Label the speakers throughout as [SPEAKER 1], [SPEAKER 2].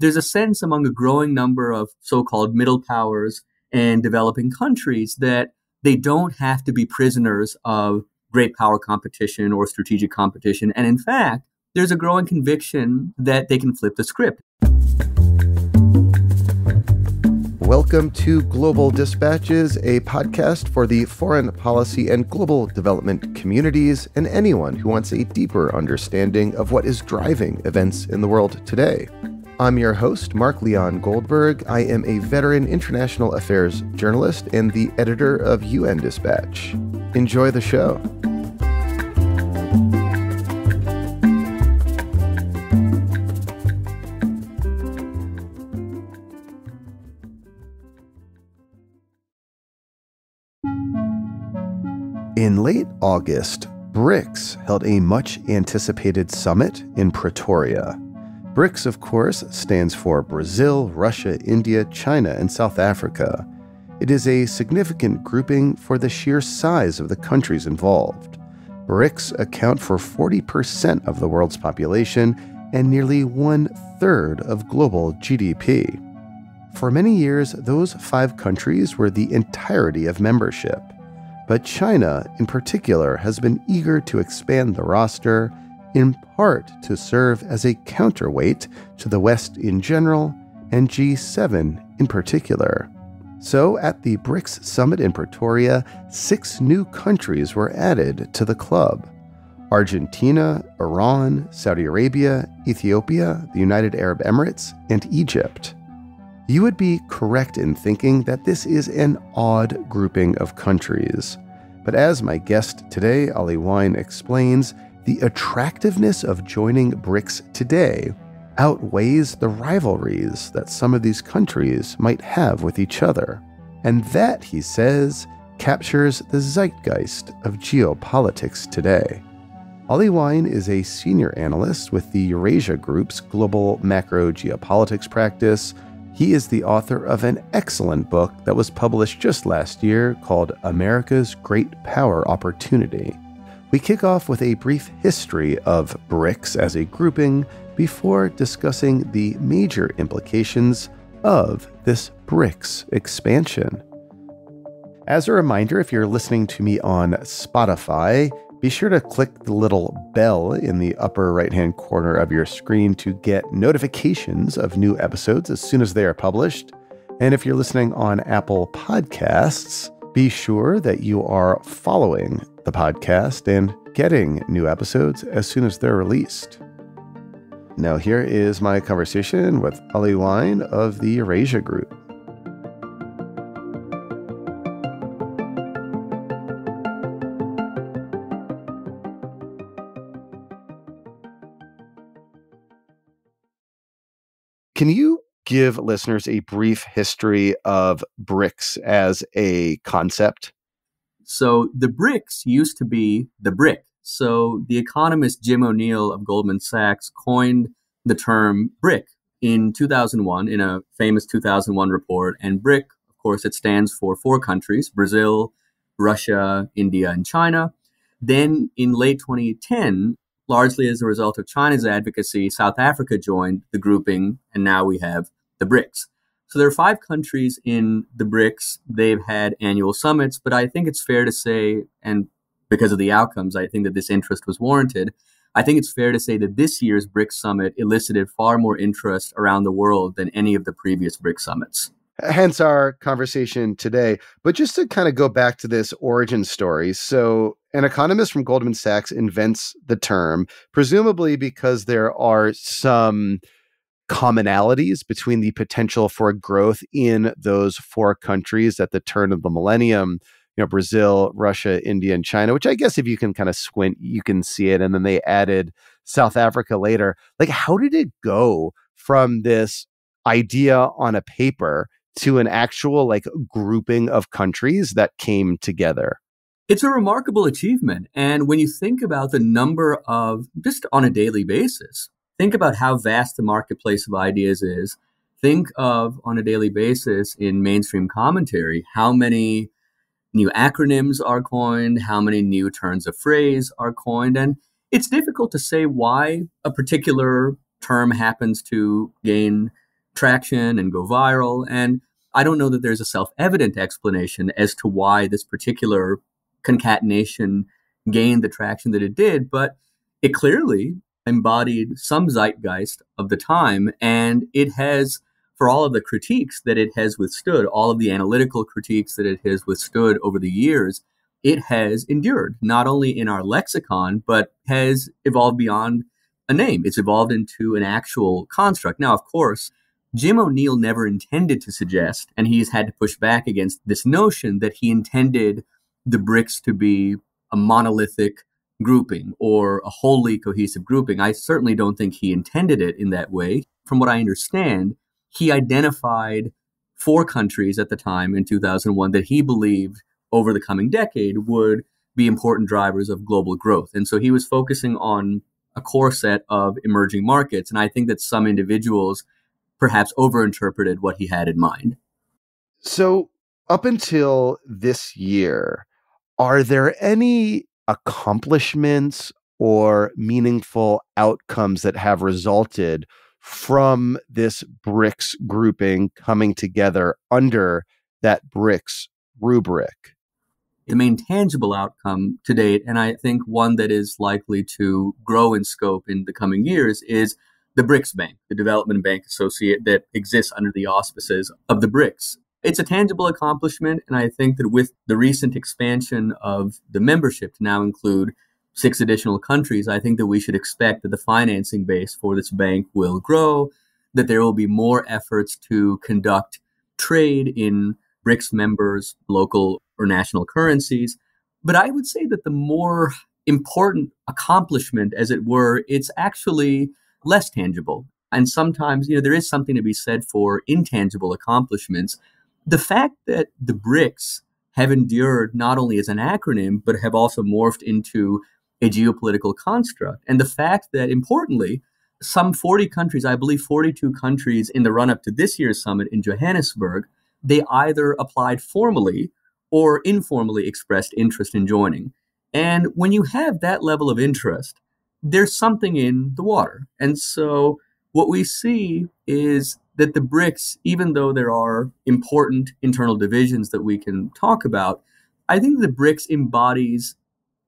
[SPEAKER 1] there's a sense among a growing number of so-called middle powers and developing countries that they don't have to be prisoners of great power competition or strategic competition. And in fact, there's a growing conviction that they can flip the script.
[SPEAKER 2] Welcome to Global Dispatches, a podcast for the foreign policy and global development communities and anyone who wants a deeper understanding of what is driving events in the world today. I'm your host, Mark Leon Goldberg. I am a veteran international affairs journalist and the editor of UN Dispatch. Enjoy the show. In late August, BRICS held a much-anticipated summit in Pretoria. BRICS, of course, stands for Brazil, Russia, India, China, and South Africa. It is a significant grouping for the sheer size of the countries involved. BRICS account for 40% of the world's population and nearly 1/3 of global GDP. For many years, those 5 countries were the entirety of membership. But China, in particular, has been eager to expand the roster, in part to serve as a counterweight to the West in general and G7 in particular. So, at the BRICS summit in Pretoria, 6 new countries were added to the club: Argentina, Iran, Saudi Arabia, Ethiopia, the United Arab Emirates, and Egypt. You would be correct in thinking that this is an odd grouping of countries. But as my guest today, Ali Wyne, explains, the attractiveness of joining BRICS today outweighs the rivalries that some of these countries might have with each other. And that, he says, captures the zeitgeist of geopolitics today. Ali Wyne is a senior analyst with the Eurasia Group's global Macro-Geopolitics practice. He is the author of an excellent book that was published just last year called America's Great Power Opportunity. We kick off with a brief history of BRICS as a grouping before discussing the major implications of this BRICS expansion. As a reminder, if you're listening to me on Spotify, be sure to click the little bell in the upper right-hand corner of your screen to get notifications of new episodes as soon as they are published. And if you're listening on Apple Podcasts, be sure that you are following the podcast and getting new episodes as soon as they're released. Now, here is my conversation with Ali Wyne of the Eurasia Group. Can you give listeners a brief history of BRICS as a concept?
[SPEAKER 1] So the BRICS used to be the BRIC. So the economist Jim O'Neill of Goldman Sachs coined the term BRIC in 2001 in a famous 2001 report. And BRIC, of course, it stands for 4 countries: Brazil, Russia, India, and China. Then in late 2010, largely as a result of China's advocacy, South Africa joined the grouping, and now we have the BRICS. So there are 5 countries in the BRICS. They've had annual summits, but I think it's fair to say, and because of the outcomes, I think that this interest was warranted. I think it's fair to say that this year's BRICS summit elicited far more interest around the world than any of the previous BRICS summits.
[SPEAKER 2] Hence our conversation today. But just to kind of go back to this origin story. So an economist from Goldman Sachs invents the term, presumably because there are some commonalities between the potential for growth in those 4 countries at the turn of the millennium, Brazil, Russia, India, and China, which I guess if you can kind of squint, you can see it. And then they added South Africa later. Like, how did it go from this idea on a paper to an actual grouping of countries that came together?
[SPEAKER 1] It's a remarkable achievement. And when you think about the number of, just on a daily basis, think about how vast the marketplace of ideas is. Think of, on a daily basis in mainstream commentary, how many new acronyms are coined, how many new turns of phrase are coined. And it's difficult to say why a particular term happens to gain traction and go viral. And I don't know that there's a self-evident explanation as to why this particular concatenation gained the traction that it did, but it clearly embodied some zeitgeist of the time, and it has, for all of the critiques that it has withstood, all of the analytical critiques that it has withstood over the years, it has endured, not only in our lexicon, but has evolved beyond a name. It's evolved into an actual construct. Now, of course, Jim O'Neill never intended to suggest, and he's had to push back against this notion that he intended the BRICS to be a monolithic grouping or a wholly cohesive grouping. I certainly don't think he intended it in that way. From what I understand, he identified 4 countries at the time in 2001 that he believed over the coming decade would be important drivers of global growth. And so he was focusing on a core set of emerging markets. And I think that some individuals perhaps overinterpreted what he had in mind.
[SPEAKER 2] So up until this year, are there any accomplishments or meaningful outcomes that have resulted from this BRICS grouping coming together under that BRICS rubric?
[SPEAKER 1] The main tangible outcome to date, and I think one that is likely to grow in scope in the coming years, is the BRICS Bank, the development bank associate that exists under the auspices of the BRICS. It's a tangible accomplishment, and I think that with the recent expansion of the membership to now include 6 additional countries, I think that we should expect that the financing base for this bank will grow, that there will be more efforts to conduct trade in BRICS members' local or national currencies. But I would say that the more important accomplishment, as it were, it's actually less tangible. And sometimes, there is something to be said for intangible accomplishments. The fact that the BRICS have endured not only as an acronym, but have also morphed into a geopolitical construct. And the fact that, importantly, some 40 countries, I believe 42 countries in the run-up to this year's summit in Johannesburg, they either applied formally or informally expressed interest in joining. And when you have that level of interest, there's something in the water. And so what we see is that the BRICS, even though there are important internal divisions that we can talk about, I think the BRICS embodies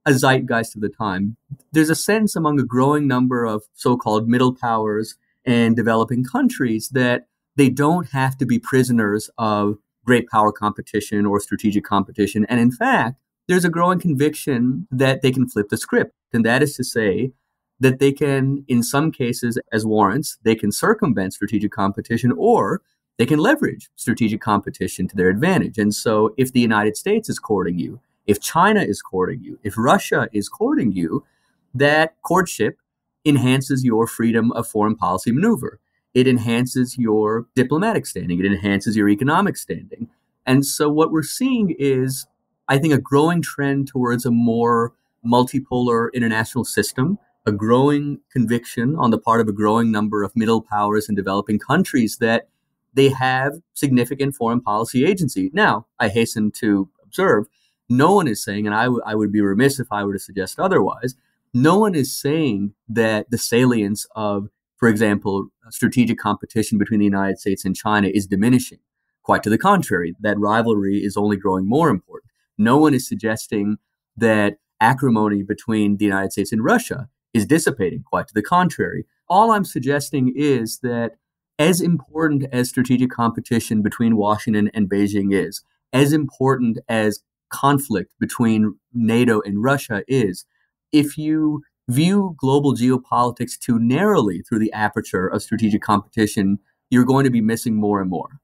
[SPEAKER 1] a zeitgeist of the time. There's a sense among a growing number of so-called middle powers and developing countries that they don't have to be prisoners of great power competition or strategic competition. And in fact, there's a growing conviction that they can flip the script. And that is to say that they can, in some cases, as warrants, they can circumvent strategic competition or they can leverage strategic competition to their advantage. And so if the United States is courting you, if China is courting you, if Russia is courting you, that courtship enhances your freedom of foreign policy maneuver. It enhances your diplomatic standing. It enhances your economic standing. And so what we're seeing is, I think, a growing trend towards a more multipolar international system, a growing conviction on the part of a growing number of middle powers and developing countries that they have significant foreign policy agency. Now, I hasten to observe, no one is saying, and I would be remiss if I were to suggest otherwise, no one is saying that the salience of, for example, strategic competition between the United States and China is diminishing. Quite to the contrary, that rivalry is only growing more important. No one is suggesting that acrimony between the United States and Russia is dissipating. Quite to the contrary. All I'm suggesting is that as important as strategic competition between Washington and Beijing is, as important as conflict between NATO and Russia is, if you view global geopolitics too narrowly through the aperture of strategic competition, you're going to be missing more and more.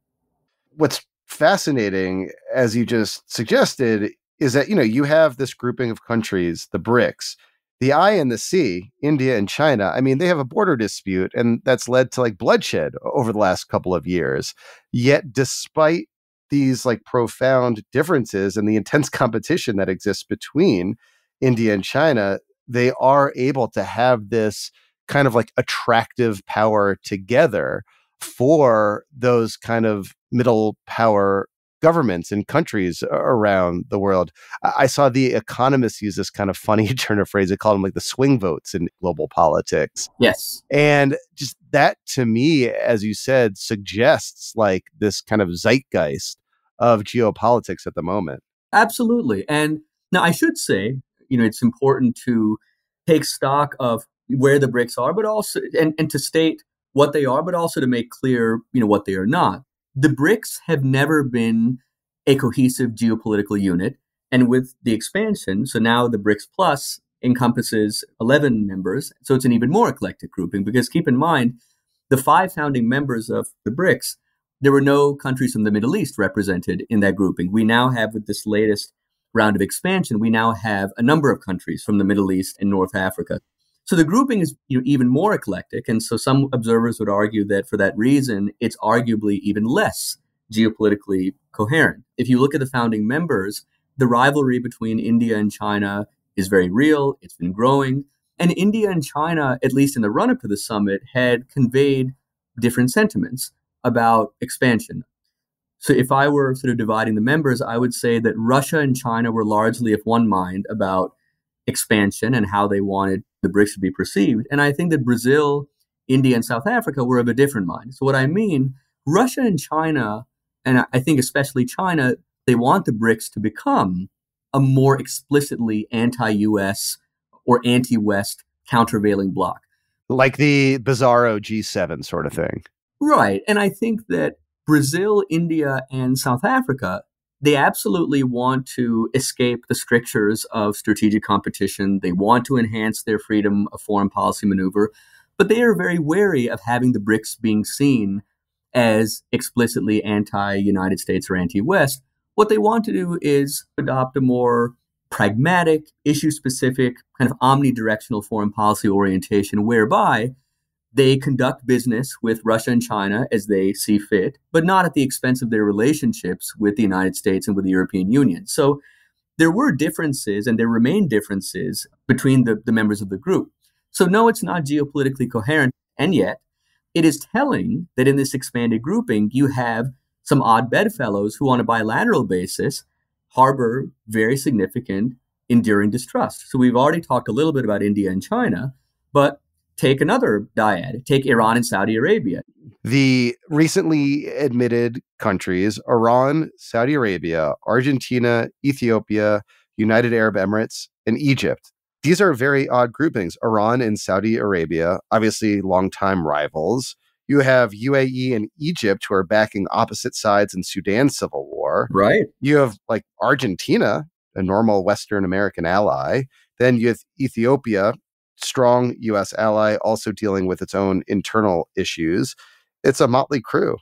[SPEAKER 2] What's fascinating, as you just suggested, is that, you have this grouping of countries, the BRICS, the I and the C, India and China. I mean, they have a border dispute, and that's led to bloodshed over the last couple of years. Yet, despite these profound differences and the intense competition that exists between India and China, they are able to have this kind of attractive power together for those kind of middle power governments and countries around the world. I saw The Economist use this kind of funny turn of phrase. They called them the swing votes in global politics.
[SPEAKER 1] Yes.
[SPEAKER 2] And just that to me, as you said, suggests like this kind of zeitgeist of geopolitics at the moment.
[SPEAKER 1] Absolutely. And now I should say, it's important to take stock of where the BRICS are, but also, and to state what they are, but also to make clear, what they are not. The BRICS have never been a cohesive geopolitical unit. And with the expansion, so now the BRICS Plus encompasses 11 members. So it's an even more eclectic grouping because keep in mind, the 5 founding members of the BRICS, there were no countries from the Middle East represented in that grouping. We now have, with this latest round of expansion, we now have a number of countries from the Middle East and North Africa. So the grouping is even more eclectic. And so some observers would argue that for that reason, it's arguably even less geopolitically coherent. If you look at the founding members, the rivalry between India and China is very real. It's been growing. And India and China, at least in the run-up to the summit, had conveyed different sentiments about expansion. So if I were sort of dividing the members, I would say that Russia and China were largely of one mind about expansion and how they wanted the BRICS to be perceived. And I think that Brazil, India, and South Africa were of a different mind. So what I mean, Russia and China, and I think especially China, they want the BRICS to become a more explicitly anti-US or anti-West countervailing bloc.
[SPEAKER 2] Like the bizarro G7 sort of thing.
[SPEAKER 1] Right. And I think that Brazil, India, and South Africa, they absolutely want to escape the strictures of strategic competition. They want to enhance their freedom of foreign policy maneuver, but they are very wary of having the BRICS being seen as explicitly anti-United States or anti-West. What they want to do is adopt a more pragmatic, issue-specific, kind of omnidirectional foreign policy orientation whereby they conduct business with Russia and China as they see fit, but not at the expense of their relationships with the United States and with the European Union. So there were differences and there remain differences between the members of the group. So no, it's not geopolitically coherent. And yet it is telling that in this expanded grouping, you have some odd bedfellows who on a bilateral basis harbor very significant enduring distrust. So we've already talked a little bit about India and China, but take another dyad, take Iran and Saudi Arabia.
[SPEAKER 2] The recently admitted countries, Iran, Saudi Arabia, Argentina, Ethiopia, United Arab Emirates, and Egypt. These are very odd groupings. Iran and Saudi Arabia, obviously longtime rivals. You have UAE and Egypt who are backing opposite sides in Sudan's civil war.
[SPEAKER 1] Right.
[SPEAKER 2] You have like Argentina, a normal Western American ally. Then you have Ethiopia, strong U.S. ally, also dealing with its own internal issues. It's a motley crew.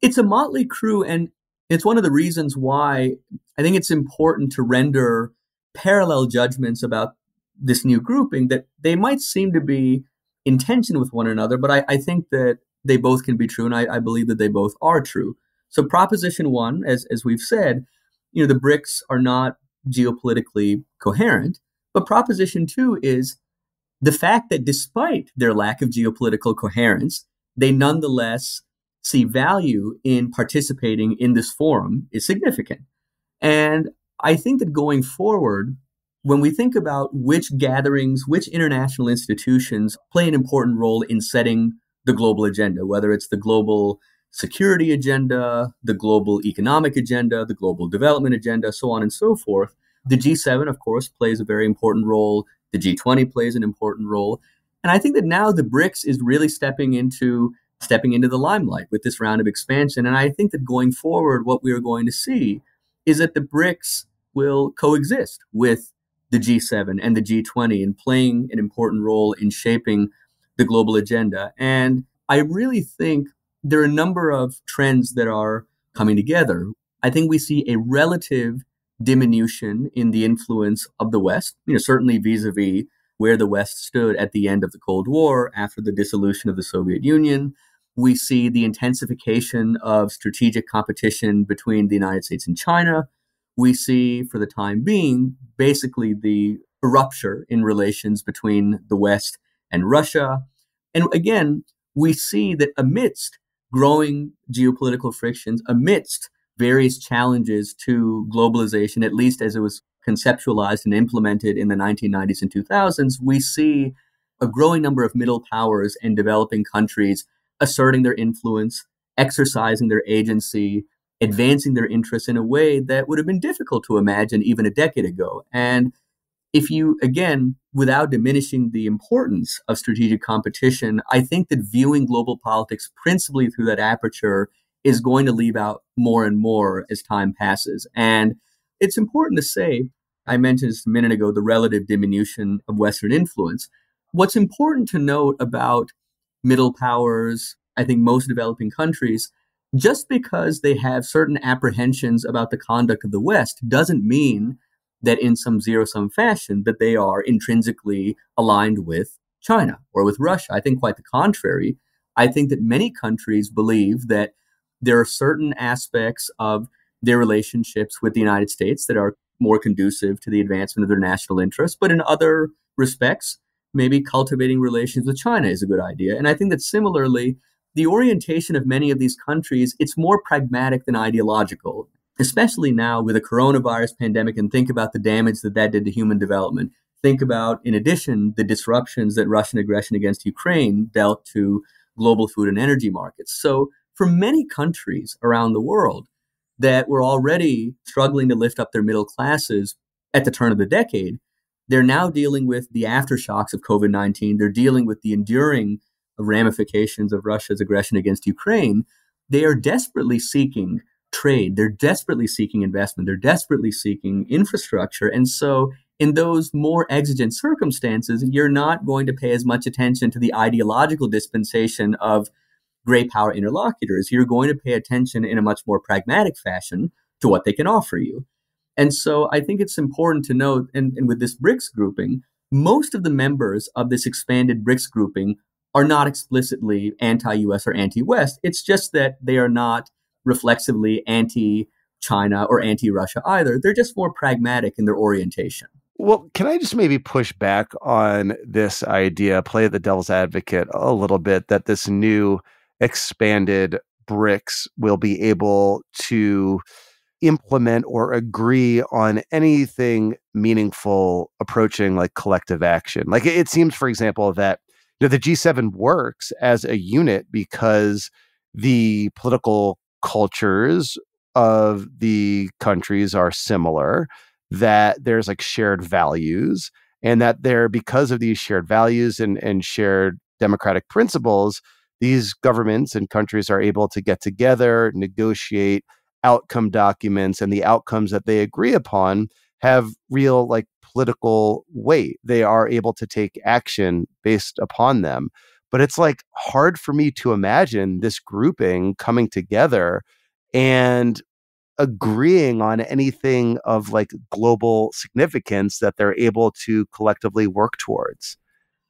[SPEAKER 1] It's a motley crew, and it's one of the reasons why I think it's important to render parallel judgments about this new grouping that they might seem to be in tension with one another, but I think that they both can be true, and I believe that they both are true. So proposition one, as we've said, the BRICS are not geopolitically coherent, but proposition two is the fact that despite their lack of geopolitical coherence, they nonetheless see value in participating in this forum is significant. And I think that going forward, when we think about which gatherings, which international institutions play an important role in setting the global agenda, whether it's the global security agenda, the global economic agenda, the global development agenda, so on and so forth, the G7, of course, plays a very important role. The G20 plays an important role. And I think that now the BRICS is really stepping into the limelight with this round of expansion. And I think that going forward, what we are going to see is that the BRICS will coexist with the G7 and the G20 in playing an important role in shaping the global agenda. And I really think there are a number of trends that are coming together. I think we see a relative diminution in the influence of the West, certainly vis-a-vis where the West stood at the end of the Cold War after the dissolution of the Soviet Union. We see the intensification of strategic competition between the United States and China. We see, for the time being, basically the rupture in relations between the West and Russia. And again, we see that amidst growing geopolitical frictions, amidst various challenges to globalization, at least as it was conceptualized and implemented in the 1990s and 2000s, we see a growing number of middle powers and developing countries asserting their influence, exercising their agency, advancing their interests in a way that would have been difficult to imagine even a decade ago. And if you, again, without diminishing the importance of strategic competition, I think that viewing global politics principally through that aperture is going to leave out more and more as time passes. And it's important to say, I mentioned just a minute ago, the relative diminution of Western influence. What's important to note about middle powers, I think most developing countries, just because they have certain apprehensions about the conduct of the West doesn't mean that in some zero-sum fashion that they are intrinsically aligned with China or with Russia. I think quite the contrary. I think that many countries believe that there are certain aspects of their relationships with the United States that are more conducive to the advancement of their national interests, but in other respects, maybe cultivating relations with China is a good idea. And I think that similarly, the orientation of many of these countries, it's more pragmatic than ideological, especially now with the coronavirus pandemic, and think about the damage that that did to human development. Think about, in addition, the disruptions that Russian aggression against Ukraine dealt to global food and energy markets. So for many countries around the world that were already struggling to lift up their middle classes at the turn of the decade, they're now dealing with the aftershocks of COVID-19. They're dealing with the enduring ramifications of Russia's aggression against Ukraine. They are desperately seeking trade. They're desperately seeking investment. They're desperately seeking infrastructure. And so in those more exigent circumstances, you're not going to pay as much attention to the ideological dispensation of great power interlocutors. You're going to pay attention in a much more pragmatic fashion to what they can offer you. And so I think it's important to note, and with this BRICS grouping, most of the members of this expanded BRICS grouping are not explicitly anti-US or anti-West. It's just that they are not reflexively anti-China or anti-Russia either. They're just more pragmatic in their orientation.
[SPEAKER 2] Well, can I just maybe push back on this idea, play the devil's advocate a little bit, that this new expanded BRICS will be able to implement or agree on anything meaningful approaching like collective action? Like it seems, for example, that the G7 works as a unit because the political cultures of the countries are similar, that there's like shared values, and that there, because of these shared values and shared democratic principles, these governments and countries are able to get together, negotiate outcome documents, and the outcomes that they agree upon have real like political weight. They are able to take action based upon them. But it's like hard for me to imagine this grouping coming together and agreeing on anything of like global significance that they're able to collectively work towards.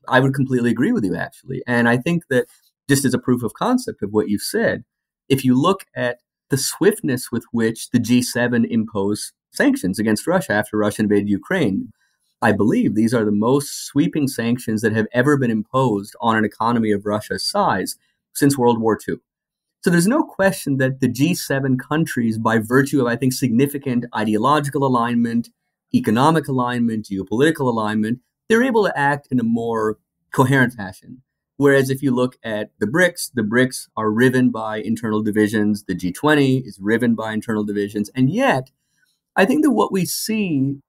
[SPEAKER 1] I would completely agree with you, actually. And I think that just as a proof of concept of what you've said, if you look at the swiftness with which the G7 imposed sanctions against Russia after Russia invaded Ukraine, I believe these are the most sweeping sanctions that have ever been imposed on an economy of Russia's size since World War II. So there's no question that the G7 countries, by virtue of, I think, significant ideological alignment, economic alignment, geopolitical alignment, they're able to act in a more coherent fashion. Whereas if you look at the BRICS are riven by internal divisions. The G20 is riven by internal divisions. And yet, I think that what we see,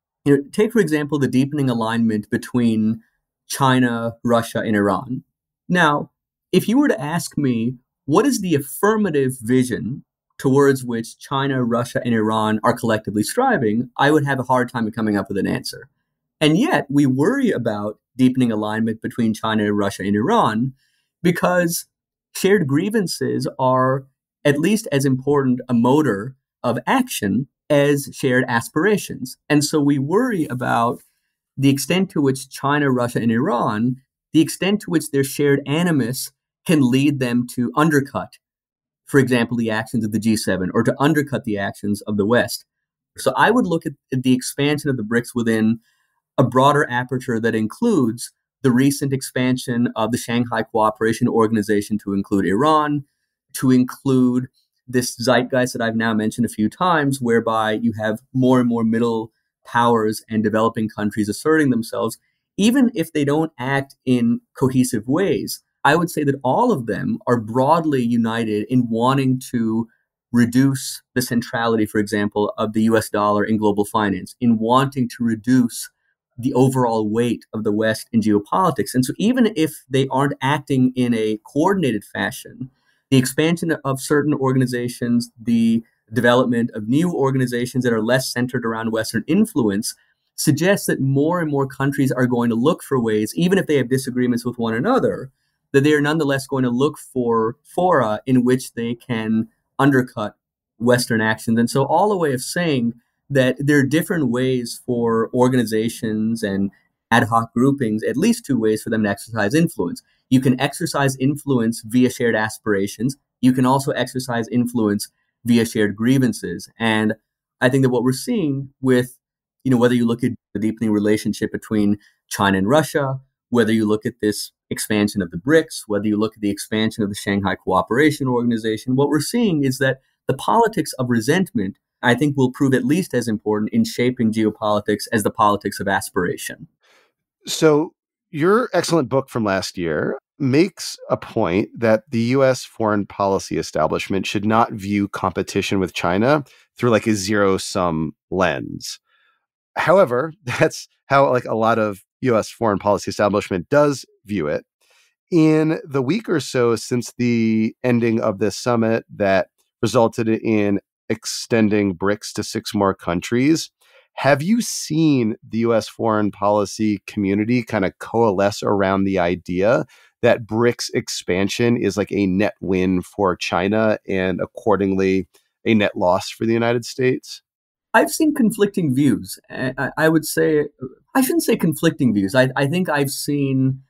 [SPEAKER 1] take, for example, the deepening alignment between China, Russia, and Iran. Now, if you were to ask me, what is the affirmative vision towards which China, Russia, and Iran are collectively striving, I would have a hard time coming up with an answer. And yet, we worry about deepening alignment between China, Russia, and Iran because shared grievances are at least as important a motor of action as shared aspirations. And so we worry about the extent to which China, Russia, and Iran, the extent to which their shared animus can lead them to undercut, for example, the actions of the G7 or to undercut the actions of the West. So I would look at the expansion of the BRICS within a broader aperture that includes the recent expansion of the Shanghai Cooperation Organization to include Iran, to include this zeitgeist that I've now mentioned a few times, whereby you have more and more middle powers and developing countries asserting themselves. even if they don't act in cohesive ways, I would say that all of them are broadly united in wanting to reduce the centrality, for example, of the US dollar in global finance, in wanting to reduce the overall weight of the West in geopolitics. And so even if they aren't acting in a coordinated fashion, the expansion of certain organizations, the development of new organizations that are less centered around Western influence suggests that more and more countries are going to look for ways, even if they have disagreements with one another, that they are nonetheless going to look for fora in which they can undercut Western actions. And so all a way of saying that there are different ways for organizations and ad hoc groupings, at least two ways for them to exercise influence. You can exercise influence via shared aspirations. You can also exercise influence via shared grievances. And I think that what we're seeing with, whether you look at the deepening relationship between China and Russia, whether you look at this expansion of the BRICS, whether you look at the expansion of the Shanghai Cooperation Organization, what we're seeing is that the politics of resentment, I think, will prove at least as important in shaping geopolitics as the politics of aspiration.
[SPEAKER 2] So your excellent book from last year makes a point that the U.S. foreign policy establishment should not view competition with China through like a zero-sum lens. However, that's how like a lot of U.S. foreign policy establishment does view it. In the week or so since the ending of this summit that resulted in extending BRICS to 6 more countries, have you seen the U.S. foreign policy community kind of coalesce around the idea that BRICS expansion is like a net win for China and accordingly a net loss for the United States?
[SPEAKER 1] I've seen conflicting views. I would say, I shouldn't say conflicting views. I think I've seen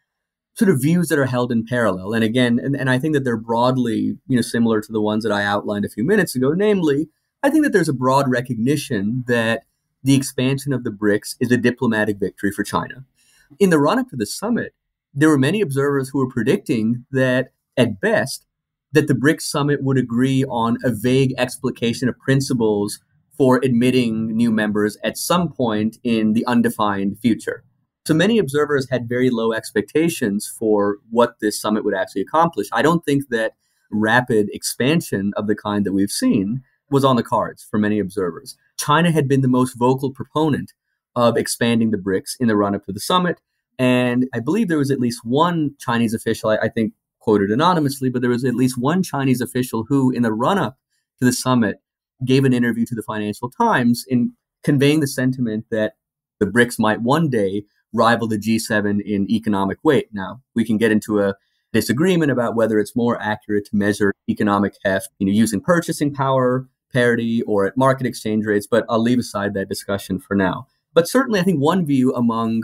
[SPEAKER 1] sort of views that are held in parallel. And again, and I think that they're broadly, similar to the ones that I outlined a few minutes ago. Namely, I think that there's a broad recognition that the expansion of the BRICS is a diplomatic victory for China. In the run-up to the summit, there were many observers who were predicting that, at best, that the BRICS summit would agree on a vague explication of principles for admitting new members at some point in the undefined future. So many observers had very low expectations for what this summit would actually accomplish. I don't think that rapid expansion of the kind that we've seen was on the cards for many observers. China had been the most vocal proponent of expanding the BRICS in the run-up to the summit. And I believe there was at least one Chinese official, I think quoted anonymously, but there was at least one Chinese official who, in the run-up to the summit, gave an interview to the Financial Times in conveying the sentiment that the BRICS might one day rival the G7 in economic weight. Now, we can get into a disagreement about whether it's more accurate to measure economic heft, using purchasing power parity or at market exchange rates, but I'll leave aside that discussion for now. But certainly, I think one view among,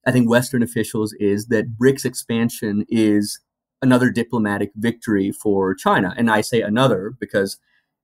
[SPEAKER 1] Western officials is that BRICS expansion is another diplomatic victory for China. And I say another because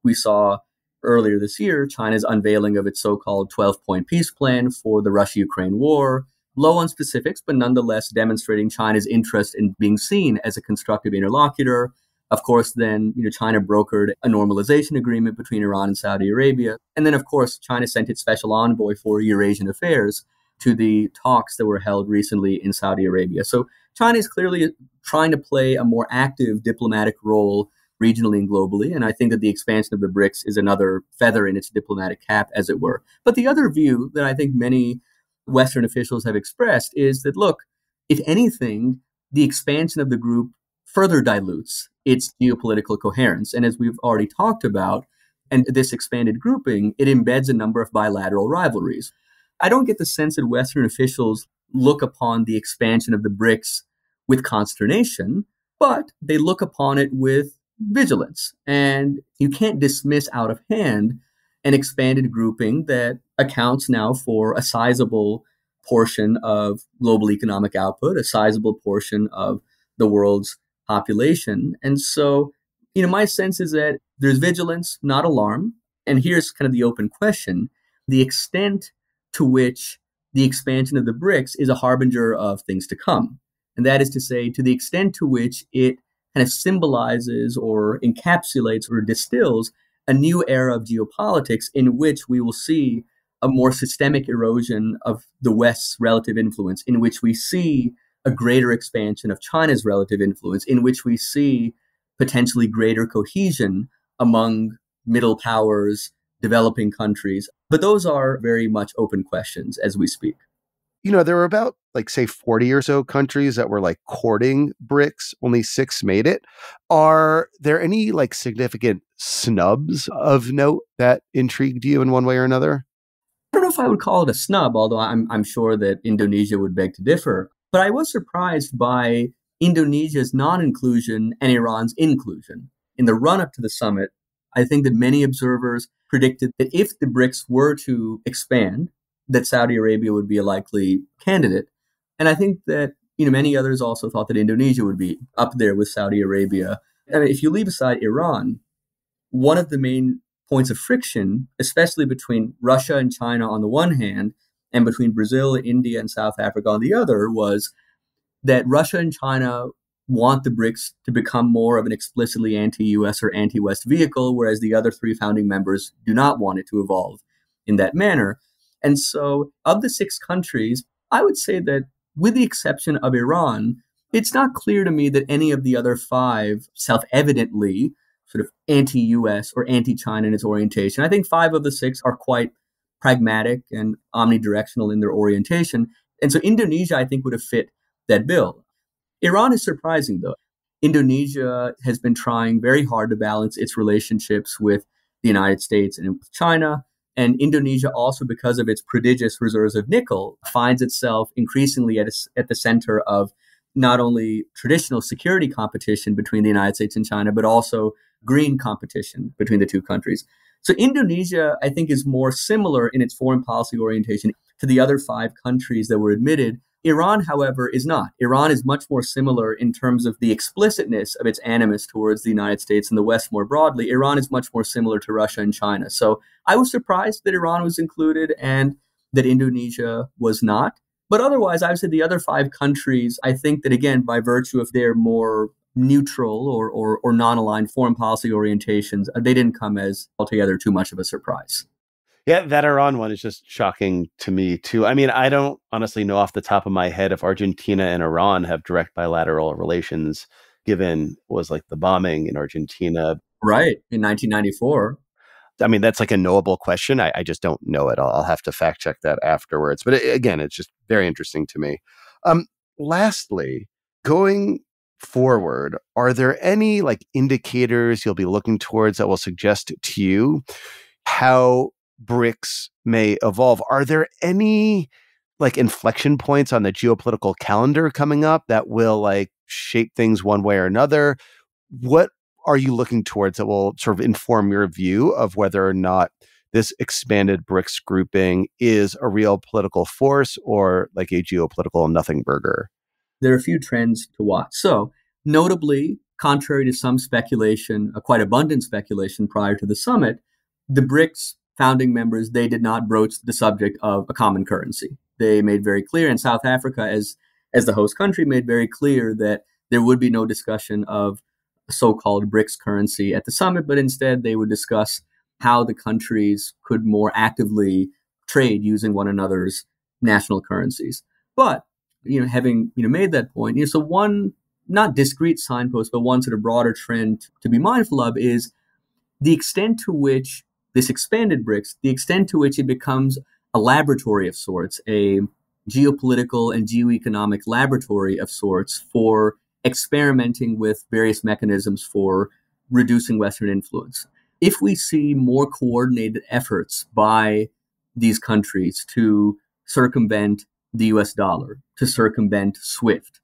[SPEAKER 1] we saw earlier this year China's unveiling of its so-called 12-point peace plan for the Russia-Ukraine war, low on specifics, but nonetheless demonstrating China's interest in being seen as a constructive interlocutor. Of course, then, China brokered a normalization agreement between Iran and Saudi Arabia. And then, of course, China sent its special envoy for Eurasian affairs to the talks that were held recently in Saudi Arabia. So China is clearly trying to play a more active diplomatic role regionally and globally. And I think that the expansion of the BRICS is another feather in its diplomatic cap, as it were. But the other view that I think many Western officials have expressed is that, look, if anything, the expansion of the group further dilutes its geopolitical coherence. And as we've already talked about, and this expanded grouping, it embeds a number of bilateral rivalries. I don't get the sense that Western officials look upon the expansion of the BRICS with consternation, but they look upon it with vigilance. And you can't dismiss out of hand an expanded grouping that accounts now for a sizable portion of global economic output, a sizable portion of the world's population. And so, my sense is that there's vigilance, not alarm. And here's kind of the open question. The extent to which the expansion of the BRICS is a harbinger of things to come. And that is to say, to the extent to which it kind of symbolizes or encapsulates or distills a new era of geopolitics in which we will see a more systemic erosion of the West's relative influence, in which we see a greater expansion of China's relative influence, in which we see potentially greater cohesion among middle powers, developing countries. But those are very much open questions as we speak.
[SPEAKER 2] There were about, say 40 or so countries that were courting BRICS. Only 6 made it. Are there any significant snubs of note that intrigued you in one way or another?
[SPEAKER 1] I don't know if I would call it a snub, although I'm sure that Indonesia would beg to differ. But I was surprised by Indonesia's non-inclusion and Iran's inclusion. In the run-up to the summit, I think that many observers predicted that if the BRICS were to expand, that Saudi Arabia would be a likely candidate. And I think that many others also thought that Indonesia would be up there with Saudi Arabia. I mean, if you leave aside Iran, one of the main points of friction, especially between Russia and China on the one hand, and between Brazil, India, and South Africa on the other, was that Russia and China want the BRICS to become more of an explicitly anti-US or anti-West vehicle, whereas the other 3 founding members do not want it to evolve in that manner. And so of the 6 countries, I would say that with the exception of Iran, it's not clear to me that any of the other 5 self-evidently sort of anti-US or anti-China in its orientation. I think 5 of the 6 are quite pragmatic and omnidirectional in their orientation. And so Indonesia, I think, would have fit that bill. Iran is surprising, though. Indonesia has been trying very hard to balance its relationships with the United States and with China. And Indonesia also, because of its prodigious reserves of nickel, finds itself increasingly at the center of not only traditional security competition between the United States and China, but also green competition between the 2 countries. So Indonesia, I think, is more similar in its foreign policy orientation to the other 5 countries that were admitted. Iran, however, is not. Iran is much more similar in terms of the explicitness of its animus towards the United States and the West more broadly. Iran is much more similar to Russia and China. So I was surprised that Iran was included and that Indonesia was not. But otherwise, I would say the other 5 countries, I think that, again, by virtue of their more neutral or non-aligned foreign policy orientations, they didn't come as altogether too much of a surprise.
[SPEAKER 2] Yeah, that Iran one is just shocking to me, too. I mean, I don't honestly know off the top of my head if Argentina and Iran have direct bilateral relations, given was the bombing in Argentina.
[SPEAKER 1] Right, in 1994.
[SPEAKER 2] I mean, that's a knowable question. I just don't know it. I'll have to fact check that afterwards. But again, it's just very interesting to me. Lastly, going forward, are there any indicators you'll be looking towards that will suggest to you how BRICS may evolve? Are there any inflection points on the geopolitical calendar coming up that will shape things one way or another? What are you looking towards that will sort of inform your view of whether or not this expanded BRICS grouping is a real political force or a geopolitical nothing burger?
[SPEAKER 1] There are a few trends to watch. So, notably, contrary to some speculation, a quite abundant speculation prior to the summit, the BRICS founding members, they did not broach the subject of a common currency. They made very clear, and South Africa, as the host country, made very clear that there would be no discussion of a so-called BRICS currency at the summit, but instead they would discuss how the countries could more actively trade using one another's national currencies. But, having made that point, so one not discrete signpost, but one sort of broader trend to be mindful of is the extent to which this expanded BRICS, the extent to which it becomes a laboratory of sorts, a geopolitical and geoeconomic laboratory of sorts for experimenting with various mechanisms for reducing Western influence. If we see more coordinated efforts by these countries to circumvent the US dollar, to circumvent SWIFT,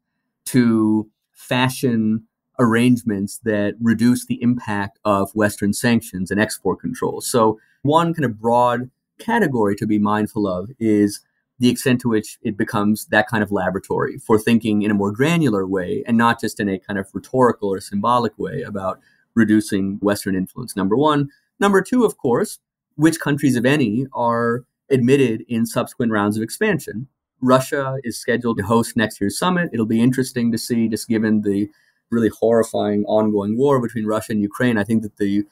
[SPEAKER 1] to fashion arrangements that reduce the impact of Western sanctions and export controls. So one kind of broad category to be mindful of is the extent to which it becomes that kind of laboratory for thinking in a more granular way and not just in a kind of rhetorical or symbolic way about reducing Western influence, number one. Number two, of course, which countries, if any, are admitted in subsequent rounds of expansion. Russia is scheduled to host next year's summit. It'll be interesting to see, just given the really horrifying ongoing war between Russia and Ukraine. I think that the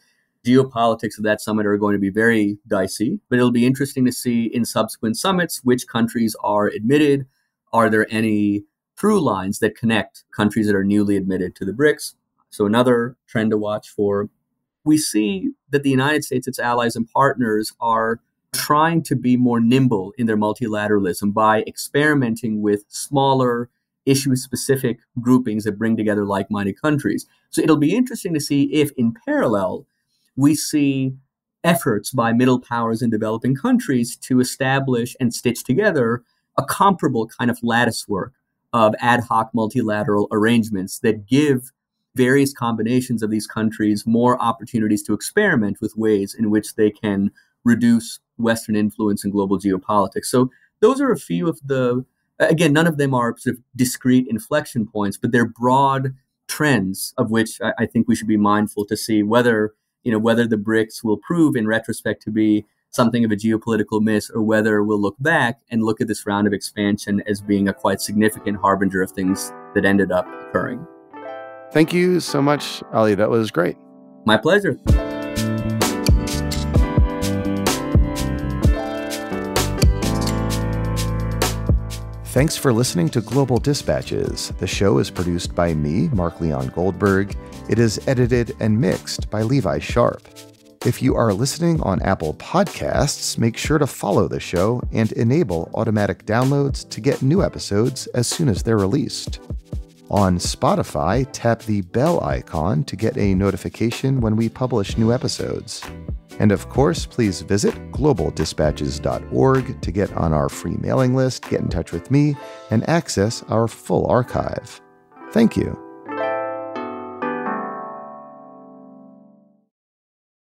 [SPEAKER 1] geopolitics of that summit are going to be very dicey, but it'll be interesting to see in subsequent summits which countries are admitted. Are there any through lines that connect countries that are newly admitted to the BRICS? So another trend to watch for. We see that the United States, its allies and partners, are trying to be more nimble in their multilateralism by experimenting with smaller issue-specific groupings that bring together like-minded countries. So it'll be interesting to see if, in parallel, we see efforts by middle powers in developing countries to establish and stitch together a comparable kind of lattice work of ad hoc multilateral arrangements that give various combinations of these countries more opportunities to experiment with ways in which they can reduce Western influence in global geopolitics. So those are a few of the, again, none of them are sort of discrete inflection points, but they're broad trends of which I think we should be mindful to see whether the BRICS will prove in retrospect to be something of a geopolitical miss, or whether we'll look back and look at this round of expansion as being a quite significant harbinger of things that ended up occurring.
[SPEAKER 2] Thank you so much, Ali. That was great.
[SPEAKER 1] My pleasure.
[SPEAKER 2] Thanks for listening to Global Dispatches. The show is produced by me, Mark Leon Goldberg. It is edited and mixed by Levi Sharp. If you are listening on Apple Podcasts, make sure to follow the show and enable automatic downloads to get new episodes as soon as they're released. On Spotify, tap the bell icon to get a notification when we publish new episodes. And of course, please visit globaldispatches.org to get on our free mailing list, get in touch with me, and access our full archive. Thank you.